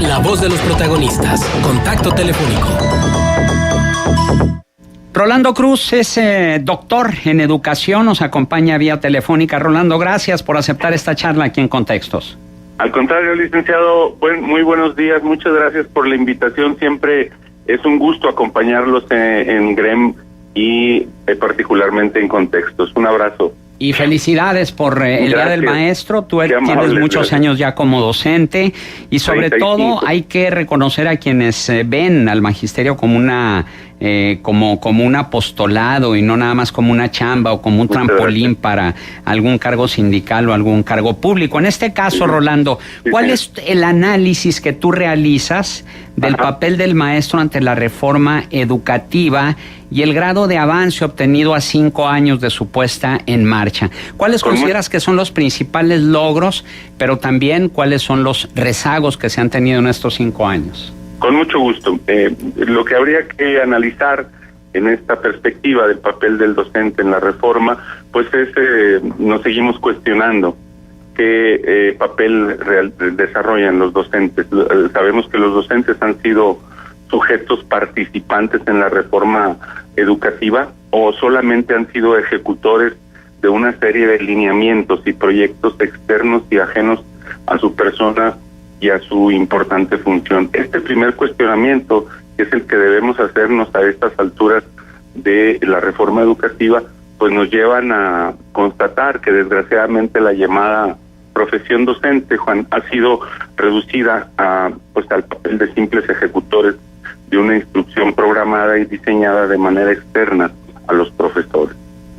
La voz de los protagonistas. Contacto telefónico. Rolando Cruz es doctor en educación, nos acompaña vía telefónica. Rolando, gracias por aceptar esta charla aquí en Contextos. Al contrario, licenciado, muy buenos días, muchas gracias por la invitación. Siempre es un gusto acompañarlos en GREM y particularmente en Contextos. Un abrazo. Y felicidades por el Día del Maestro. Tú tienes muchos años ya como docente y sobre 35. Todo hay que reconocer a quienes ven al magisterio como una como un apostolado y no nada más como una chamba o como un trampolín para algún cargo sindical o algún cargo público. En este caso, Rolando, ¿cuál es el análisis que tú realizas del papel del maestro ante la reforma educativa y el grado de avance obtenido a 5 años de su puesta en marcha? ¿Cuáles consideras que son los principales logros, pero también cuáles son los rezagos que se han tenido en estos 5 años? Con mucho gusto. Lo que habría que analizar en esta perspectiva del papel del docente en la reforma, pues es, nos seguimos cuestionando qué papel real desarrollan los docentes. Sabemos que los docentes han sido sujetos participantes en la reforma educativa o solamente han sido ejecutores de una serie de lineamientos y proyectos externos y ajenos a su persona y a su importante función. Este primer cuestionamiento, que es el que debemos hacernos a estas alturas de la reforma educativa, pues nos llevan a constatar que desgraciadamente la llamada profesión docente, Juan, ha sido reducida a al papel de simples ejecutores de una instrucción programada y diseñada de manera externa a los profesores.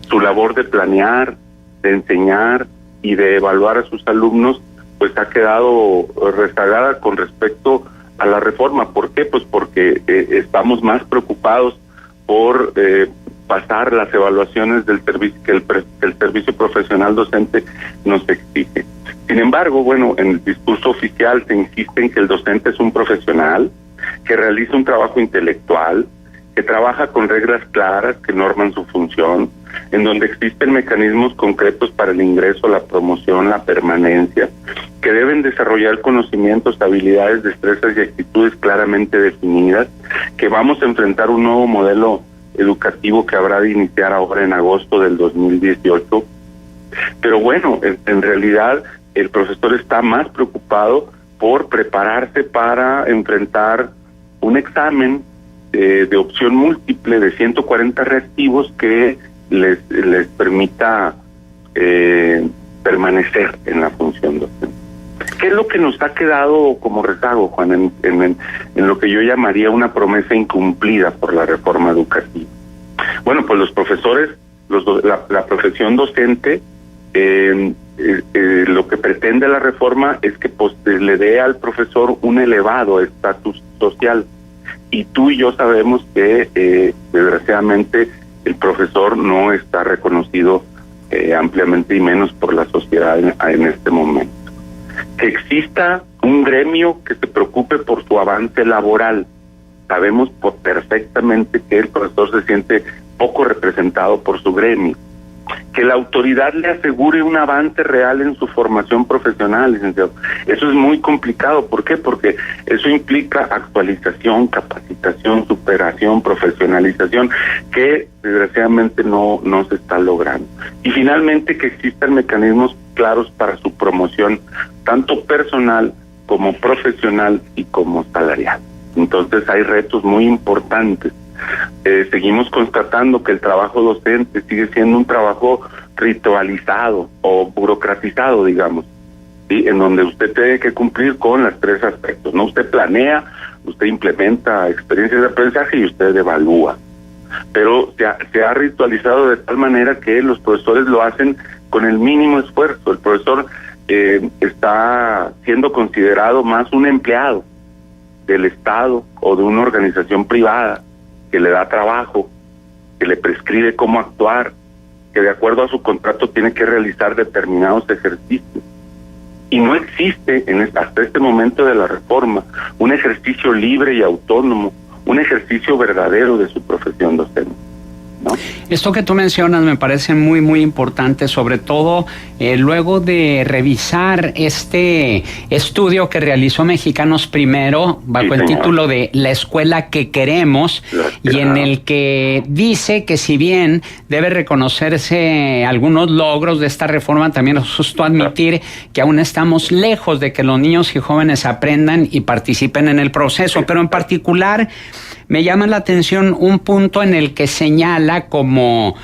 Su labor de planear, de enseñar y de evaluar a sus alumnos pues ha quedado rezagada con respecto a la reforma. ¿Por qué? Pues porque estamos más preocupados por pasar las evaluaciones del servicio que el servicio profesional docente nos exige. Sin embargo, bueno, en el discurso oficial se insiste en que el docente es un profesional, que realiza un trabajo intelectual, que trabaja con reglas claras que norman su función, en donde existen mecanismos concretos para el ingreso, la promoción, la permanencia, que deben desarrollar conocimientos, habilidades, destrezas y actitudes claramente definidas, que vamos a enfrentar un nuevo modelo educativo que habrá de iniciar ahora en agosto del 2018. Pero bueno, en realidad el profesor está más preocupado por prepararse para enfrentar un examen de opción múltiple de 140 reactivos que les permita permanecer en la función docente. ¿Qué es lo que nos ha quedado como rezago, Juan, en lo que yo llamaría una promesa incumplida por la reforma educativa? Bueno, pues los profesores, la profesión docente, lo que pretende la reforma es que le dé al profesor un elevado estatus social. Y tú y yo sabemos que desgraciadamente el profesor no está reconocido ampliamente y menos por la sociedad en este momento. Que exista un gremio que se preocupe por su avance laboral. Sabemos perfectamente que el profesor se siente poco representado por su gremio. Que la autoridad le asegure un avance real en su formación profesional, licenciado. Eso es muy complicado. ¿Por qué? Porque eso implica actualización, capacitación, superación, profesionalización, que desgraciadamente no se está logrando. Y finalmente que existan mecanismos claros para su promoción, tanto personal como profesional y como salarial. Entonces hay retos muy importantes. Seguimos constatando que el trabajo docente sigue siendo un trabajo ritualizado o burocratizado, digamos, ¿sí? En donde usted tiene que cumplir con los 3 aspectos, ¿no? Usted planea, usted implementa experiencias de aprendizaje y usted evalúa. Pero se ha ritualizado de tal manera que los profesores lo hacen con el mínimo esfuerzo. El profesor está siendo considerado más un empleado del Estado o de una organización privada que le da trabajo, que le prescribe cómo actuar, que de acuerdo a su contrato tiene que realizar determinados ejercicios. Y no existe hasta este momento de la reforma un ejercicio libre y autónomo, un ejercicio verdadero de su profesión docente. ¿no? Esto que tú mencionas me parece muy, muy importante, sobre todo luego de revisar este estudio que realizó Mexicanos Primero, bajo el título de La Escuela que Queremos, y en el que dice que si bien debe reconocerse algunos logros de esta reforma, también es justo admitir que aún estamos lejos de que los niños y jóvenes aprendan y participen en el proceso, pero en particular me llama la atención un punto en el que señala como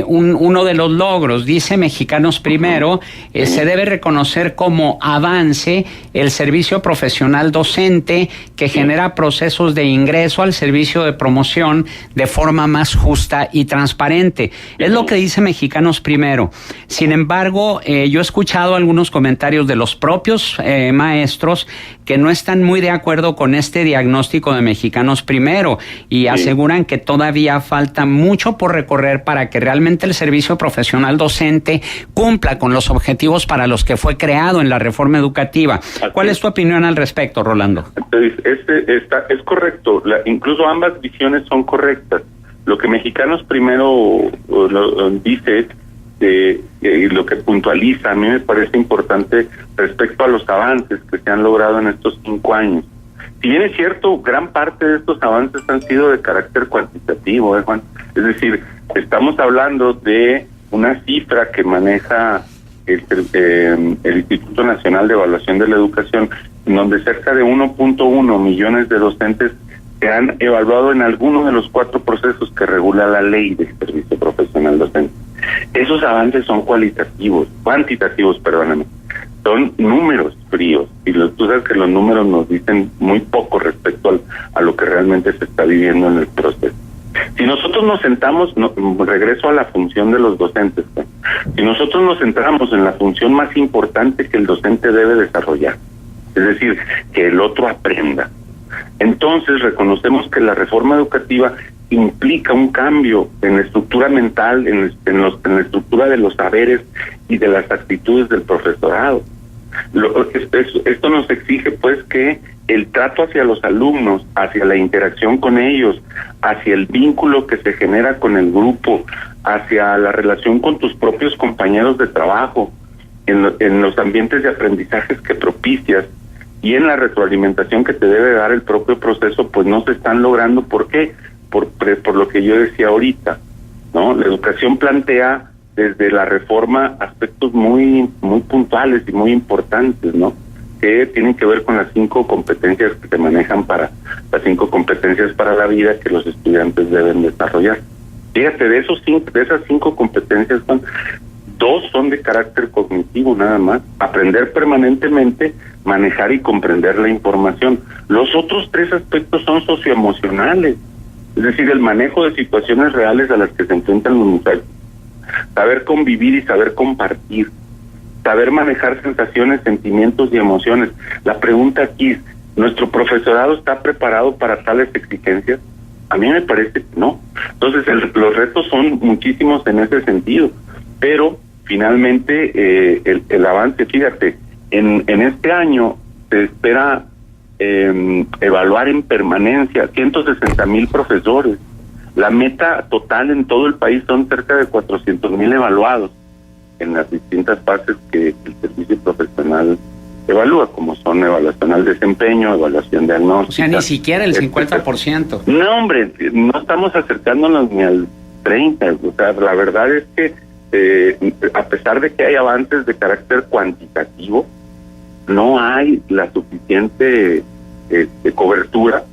uno de los logros. Dice Mexicanos Primero, se debe reconocer como avance el servicio profesional docente que genera procesos de ingreso al servicio de promoción de forma más justa y transparente. Es lo que dice Mexicanos Primero. Sin embargo, yo he escuchado algunos comentarios de los propios maestros que no están muy de acuerdo con este diagnóstico de Mexicanos Primero y aseguran que todavía falta mucho por recorrer para que realmente el servicio profesional docente cumpla con los objetivos para los que fue creado en la reforma educativa. ¿Cuál es tu opinión al respecto, Rolando? Es correcto, incluso ambas visiones son correctas. Lo que Mexicanos Primero dice y lo que puntualiza, a mí me parece importante respecto a los avances que se han logrado en estos 5 años. Si bien es cierto, gran parte de estos avances han sido de carácter cuantitativo, Juan. Es decir, estamos hablando de una cifra que maneja el Instituto Nacional de Evaluación de la Educación, en donde cerca de 1.1 millones de docentes se han evaluado en alguno de los 4 procesos que regula la ley del servicio profesional docente. Esos avances son cuantitativos, perdóname. Son números fríos, y tú sabes que los números nos dicen muy poco respecto a lo que realmente se está viviendo en el proceso. Si nosotros nos sentamos, regreso a la función de los docentes, ¿no? Si nosotros nos centramos en la función más importante que el docente debe desarrollar, es decir, que el otro aprenda, entonces reconocemos que la reforma educativa implica un cambio en la estructura mental, en la estructura de los saberes y de las actitudes del profesorado. Esto nos exige pues que el trato hacia los alumnos, hacia la interacción con ellos, hacia el vínculo que se genera con el grupo, hacia la relación con tus propios compañeros de trabajo, en los ambientes de aprendizajes que propicias y en la retroalimentación que te debe dar el propio proceso, pues no se están logrando. ¿Por qué? Por lo que yo decía ahorita, ¿no? La educación plantea desde la reforma aspectos muy puntuales y muy importantes, ¿no? Que tienen que ver con las 5 competencias que se manejan las 5 competencias para la vida que los estudiantes deben desarrollar. Fíjate, de esas 5 competencias, 2 son de carácter cognitivo nada más: aprender permanentemente, manejar y comprender la información. Los otros 3 aspectos son socioemocionales, es decir, el manejo de situaciones reales a las que se enfrentan los muchachos, saber convivir y saber compartir, saber manejar sensaciones, sentimientos y emociones. La pregunta aquí es, ¿nuestro profesorado está preparado para tales exigencias? A mí me parece que no. Entonces los retos son muchísimos en ese sentido, pero finalmente el avance, fíjate, en este año se espera evaluar en permanencia 160,000 profesores. La meta total en todo el país son cerca de 400,000 evaluados en las distintas fases que el servicio profesional evalúa, como son evaluación al desempeño, evaluación diagnóstica. O sea, ni siquiera el 50%. No, hombre, no estamos acercándonos ni al 30%. O sea, la verdad es que a pesar de que hay avances de carácter cuantitativo, no hay la suficiente cobertura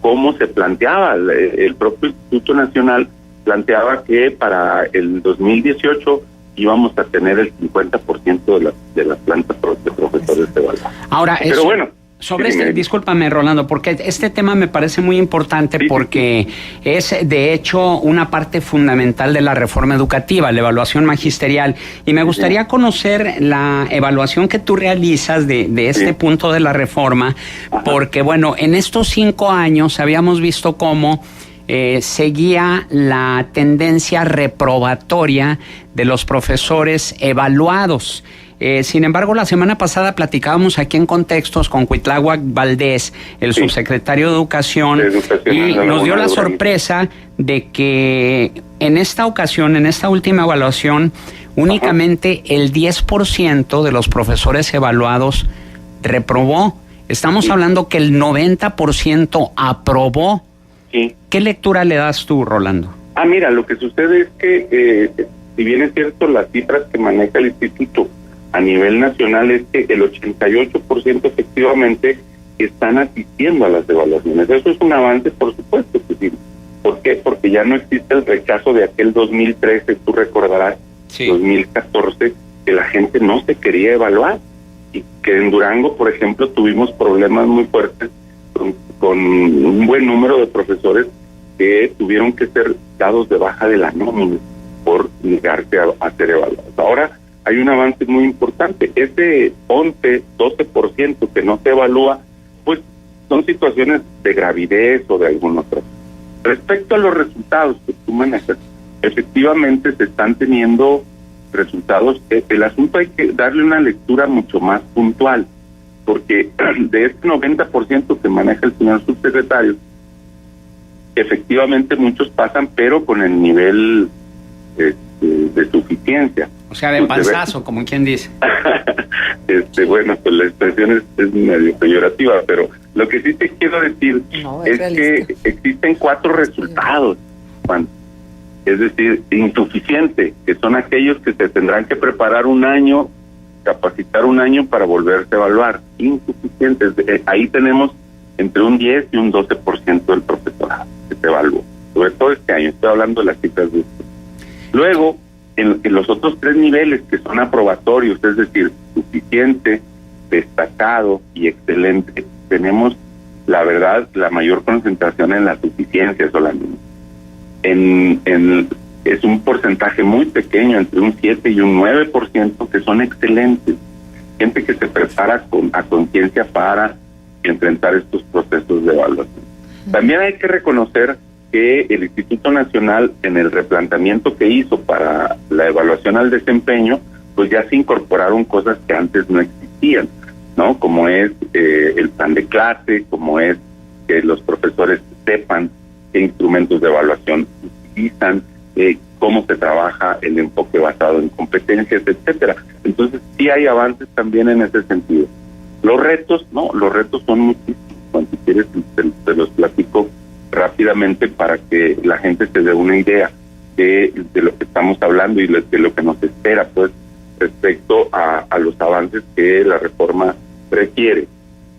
como se planteaba. El propio Instituto Nacional planteaba que para el 2018 íbamos a tener el 50% de las plantas de profesores evaluados. Ahora, pero bueno, sobre discúlpame, Rolando, porque este tema me parece muy importante, porque es de hecho una parte fundamental de la reforma educativa, la evaluación magisterial, y me gustaría conocer la evaluación que tú realizas de este punto de la reforma, porque bueno, en estos 5 años habíamos visto cómo seguía la tendencia reprobatoria de los profesores evaluados. Sin embargo, la semana pasada platicábamos aquí en Contextos con Cuitláhuac Valdés, el subsecretario de Educación, y nos dio la sorpresa de que en esta ocasión, en esta última evaluación, únicamente el 10% de los profesores evaluados reprobó. Estamos hablando que el 90% aprobó. Sí. ¿Qué lectura le das tú, Rolando? Mira, lo que sucede es que, si bien es cierto, las cifras que maneja el instituto a nivel nacional es que el 88% efectivamente están asistiendo a las evaluaciones. Eso es un avance, por supuesto que sí. ¿Por qué? Porque ya no existe el rechazo de aquel 2013, tú recordarás, sí. 2014, que la gente no se quería evaluar. Y que en Durango, por ejemplo, tuvimos problemas muy fuertes con un buen número de profesores que tuvieron que ser dados de baja de la nómina por negarse a ser evaluados. Ahora hay un avance muy importante. Ese 11, 12% que no se evalúa, pues son situaciones de gravidez o de alguna otra. Respecto a los resultados que tú manejas, efectivamente se están teniendo resultados. El asunto hay que darle una lectura mucho más puntual, porque de este 90% que maneja el señor subsecretario, efectivamente muchos pasan, pero con el nivel de suficiencia. O sea, de panzazo, como quien dice. Bueno, pues la expresión es medio peyorativa, pero lo que sí te quiero decir es que existen 4 resultados, Juan. Es decir, insuficiente, que son aquellos que se tendrán que preparar un año, capacitar un año para volverse a evaluar. Insuficientes. Ahí tenemos entre un 10 y un 12% del profesorado que se evaluó. Sobre todo este año, estoy hablando de las cifras de esto. Luego, en los otros 3 niveles que son aprobatorios, es decir, suficiente, destacado y excelente, tenemos, la verdad, la mayor concentración en la suficiencia solamente. Es un porcentaje muy pequeño, entre un 7 y un 9%, que son excelentes. Gente que se prepara a conciencia para enfrentar estos procesos de evaluación. También hay que reconocer que el Instituto Nacional, en el replanteamiento que hizo para la evaluación al desempeño, pues ya se incorporaron cosas que antes no existían, ¿no? Como es el plan de clase, como es que los profesores sepan qué instrumentos de evaluación utilizan, cómo se trabaja el enfoque basado en competencias, etcétera. Entonces sí hay avances también en ese sentido. Los retos son muchísimos. Cuando quieres te los platico rápidamente para que la gente se dé una idea de lo que estamos hablando y de lo que nos espera, pues, respecto a los avances que la reforma requiere.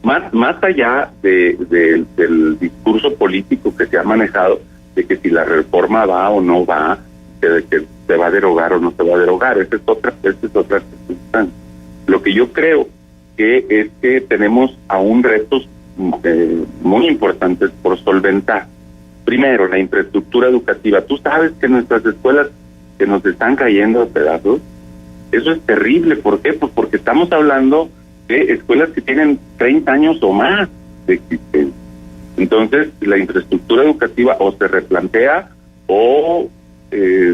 Más allá del discurso político que se ha manejado, de que si la reforma va o no va, de que se va a derogar o no se va a derogar, esa es otra circunstancia. Lo que yo creo que es que tenemos aún retos muy importantes por solventar. Primero, la infraestructura educativa. Tú sabes que nuestras escuelas que nos están cayendo a pedazos, eso es terrible. ¿Por qué? Pues porque estamos hablando de escuelas que tienen 30 años o más de existencia. Entonces, la infraestructura educativa o se replantea o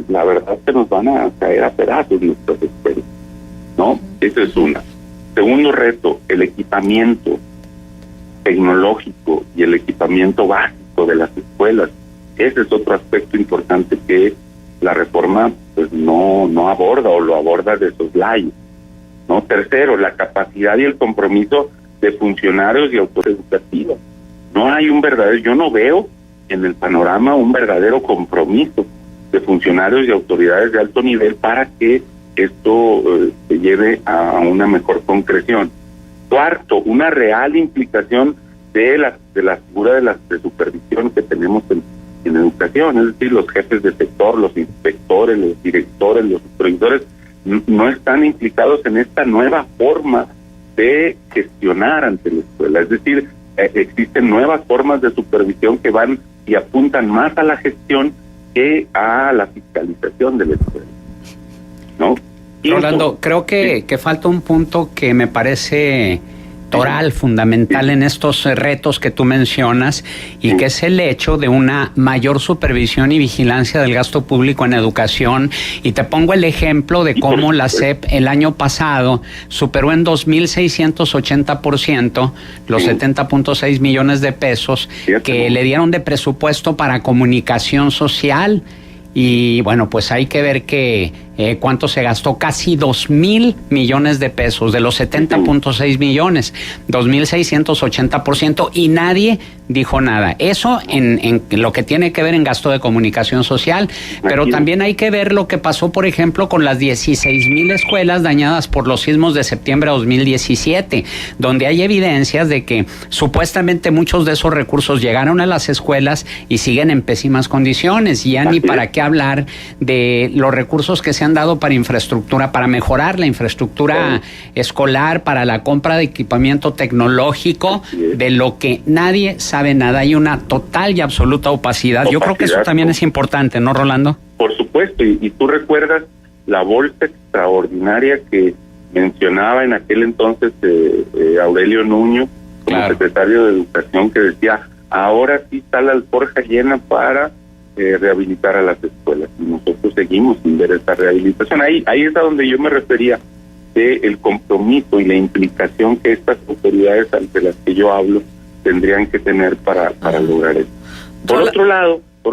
la verdad que nos van a caer a pedazos nuestras escuelas, ¿no? Eso es una. Segundo reto, el equipamiento tecnológico y el equipamiento básico de las escuelas. Ese es otro aspecto importante que la reforma pues no aborda o lo aborda de soslayo, ¿no? Tercero, la capacidad y el compromiso de funcionarios y autoridades educativas. No hay yo no veo en el panorama un verdadero compromiso de funcionarios y autoridades de alto nivel para que esto se lleve a una mejor concreción. Cuarto, una real implicación de la figura de supervisión que tenemos en educación, es decir, los jefes de sector, los inspectores, los directores, los supervisores, no están implicados en esta nueva forma de gestionar ante la escuela. Es decir, existen nuevas formas de supervisión que van y apuntan más a la gestión que a la fiscalización de la escuela, ¿no? Rolando, creo que falta un punto que me parece toral, fundamental en estos retos que tú mencionas, y que es el hecho de una mayor supervisión y vigilancia del gasto público en educación. Y te pongo el ejemplo de cómo la SEP el año pasado superó en 2.680% los 70.6 millones de pesos que le dieron de presupuesto para comunicación social. y bueno, pues hay que ver que cuánto se gastó, casi 2,000 millones de pesos, de los 70.6 millones, 2,680%, y nadie dijo nada. Eso en lo que tiene que ver en gasto de comunicación social, pero también hay que ver lo que pasó, por ejemplo, con las 16,000 escuelas dañadas por los sismos de septiembre de 2017, donde hay evidencias de que supuestamente muchos de esos recursos llegaron a las escuelas y siguen en pésimas condiciones, y ya ni para qué hablar de los recursos que se han dado para infraestructura, para mejorar la infraestructura escolar, para la compra de equipamiento tecnológico, de lo que nadie sabe nada. Hay una total y absoluta opacidad. Yo creo que eso también es importante, ¿no, Rolando? Por supuesto, y tú recuerdas la bolsa extraordinaria que mencionaba en aquel entonces Aurelio Nuño, como secretario de Educación, que decía, ahora sí está la alforja llena para rehabilitar a las escuelas, y nosotros seguimos sin ver esta rehabilitación. Ahí es a donde yo me refería, de el compromiso y la implicación que estas autoridades ante las que yo hablo tendrían que tener para lograr eso. Por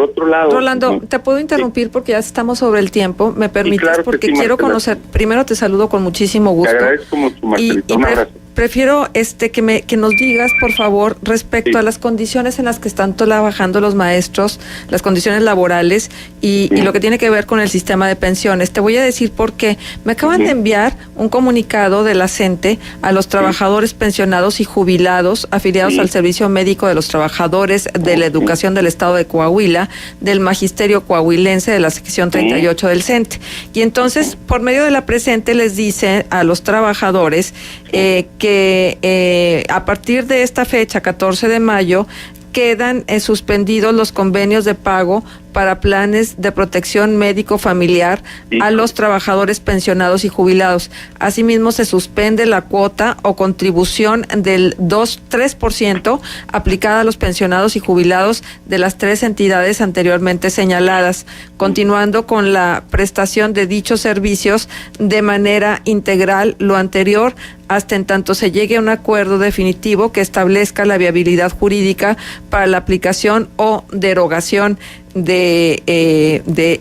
otro lado, Rolando, ¿te puedo interrumpir porque ya estamos sobre el tiempo? ¿Me permites? Claro, porque quiero conocer, primero te saludo con muchísimo gusto. Te agradezco mucho, Marcelita, un abrazo. Prefiero que nos digas, por favor, respecto a las condiciones en las que están trabajando los maestros, las condiciones laborales y lo que tiene que ver con el sistema de pensiones. Te voy a decir por qué. Me acaban de enviar un comunicado de la CENTE a los trabajadores pensionados y jubilados afiliados al Servicio Médico de los Trabajadores de la Educación del Estado de Coahuila, del Magisterio Coahuilense de la sección 38 del CENTE. Y entonces, por medio de la presente, les dice a los trabajadores que a partir de esta fecha, 14 de mayo, quedan suspendidos los convenios de pago para planes de protección médico familiar a los trabajadores pensionados y jubilados. Asimismo, se suspende la cuota o contribución del 3% aplicada a los pensionados y jubilados de las 3 entidades anteriormente señaladas, continuando con la prestación de dichos servicios de manera integral, lo anterior hasta en tanto se llegue a un acuerdo definitivo que establezca la viabilidad jurídica para la aplicación o derogación de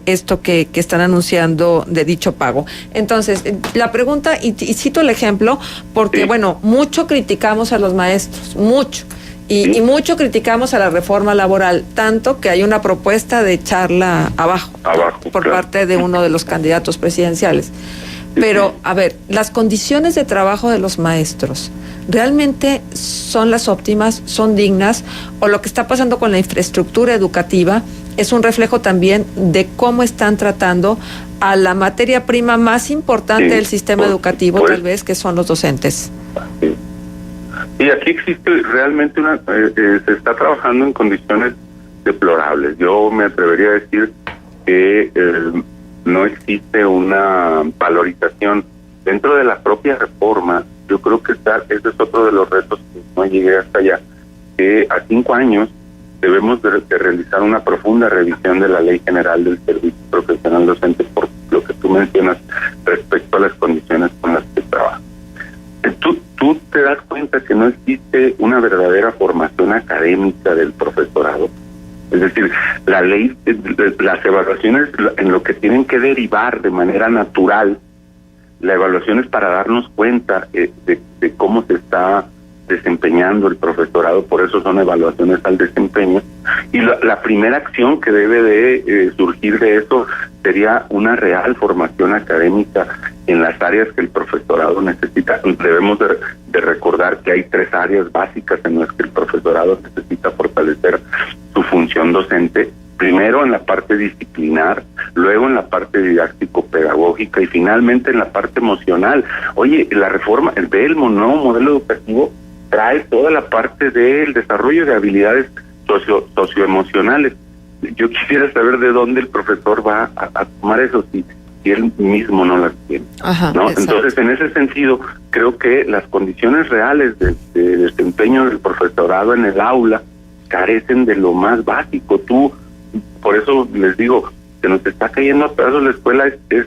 esto que están anunciando de dicho pago. Entonces, la pregunta, y cito el ejemplo, porque, bueno, mucho criticamos a los maestros, mucho. Y mucho criticamos a la reforma laboral, tanto que hay una propuesta de echarla abajo por parte de uno de los candidatos presidenciales. Pero, a ver, las condiciones de trabajo de los maestros, ¿realmente son las óptimas, son dignas? ¿O lo que está pasando con la infraestructura educativa es un reflejo también de cómo están tratando a la materia prima más importante del sistema educativo, tal vez, que son los docentes? Sí, aquí existe realmente se está trabajando en condiciones deplorables. Yo me atrevería a decir que no existe una valorización dentro de la propia reforma. Yo creo que ese es otro de los retos que no llegué hasta allá, que a 5 años debemos de realizar una profunda revisión de la Ley General del Servicio Profesional Docente, por lo que tú mencionas respecto a las condiciones con las que trabaja. Tú te das cuenta que no existe una verdadera formación académica del profesorado. Es decir, la ley, las evaluaciones en lo que tienen que derivar de manera natural, la evaluación es para darnos cuenta de cómo se está desempeñando el profesorado, por eso son evaluaciones al desempeño, y la primera acción que debe de surgir de eso sería una real formación académica en las áreas que el profesorado necesita. Debemos de recordar que hay 3 áreas básicas en las que el profesorado necesita fortalecer su función docente: primero en la parte disciplinar, luego en la parte didáctico-pedagógica y finalmente en la parte emocional. Oye, la reforma, el nuevo modelo educativo trae toda la parte del desarrollo de habilidades socioemocionales. Yo quisiera saber de dónde el profesor va a tomar eso si él mismo no las tiene. ¿No? Entonces, en ese sentido, creo que las condiciones reales de desempeño del profesorado en el aula carecen de lo más básico. Por eso les digo, se nos está cayendo a pedazos la escuela. Es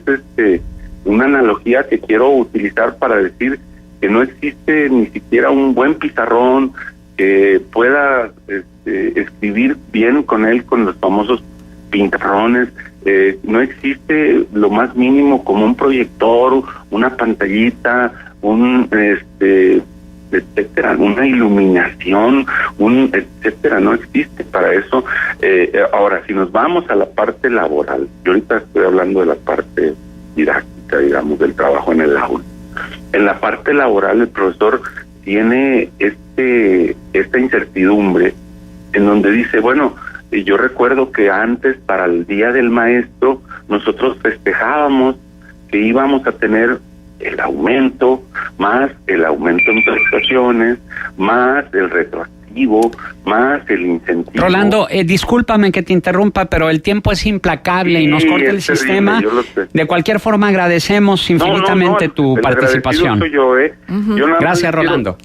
una analogía que quiero utilizar para decir que no existe ni siquiera un buen pizarrón que pueda escribir bien con los famosos pintarrones, no existe lo más mínimo como un proyector, una pantallita, etcétera, una iluminación, etcétera, no existe para eso. Ahora, si nos vamos a la parte laboral, yo ahorita estoy hablando de la parte didáctica, digamos, del trabajo en el aula. En la parte laboral, el profesor tiene esta incertidumbre en donde dice, bueno, yo recuerdo que antes, para el Día del Maestro, nosotros festejábamos que íbamos a tener el aumento, más el aumento en prestaciones, más el retroactivo, más el incentivo. Rolando, discúlpame que te interrumpa, pero el tiempo es implacable y nos corta el sistema. De cualquier forma, agradecemos infinitamente tu participación. Soy yo, Gracias, Rolando.